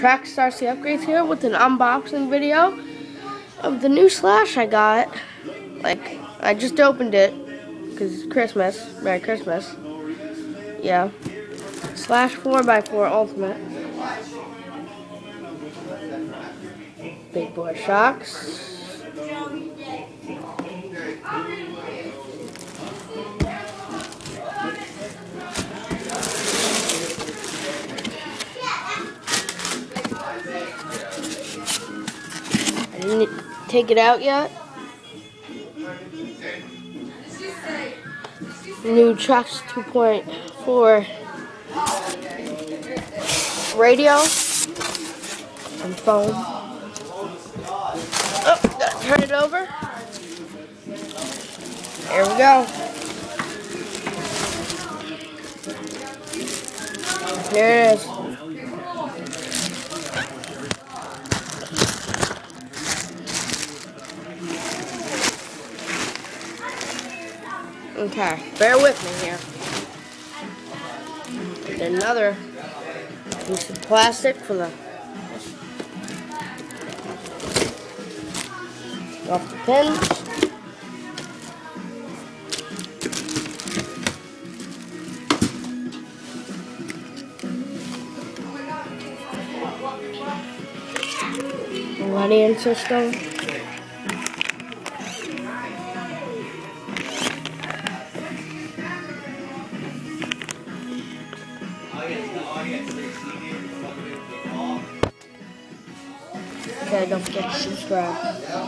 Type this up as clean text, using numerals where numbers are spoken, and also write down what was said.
traxxas the upgrades here with an unboxing video of the new Slash I got. Like, I just opened it because it's Christmas. Merry Christmas. Yeah. Slash 4x4 Ultimate. Big boy shocks. I didn't take it out yet. New traxxas 2.4 radio and phone. Oh, gotta turn it over. There we go. There it is. Okay, bear with me here. And another piece of plastic for the off the pins. Lighting system. Okay, don't forget to subscribe.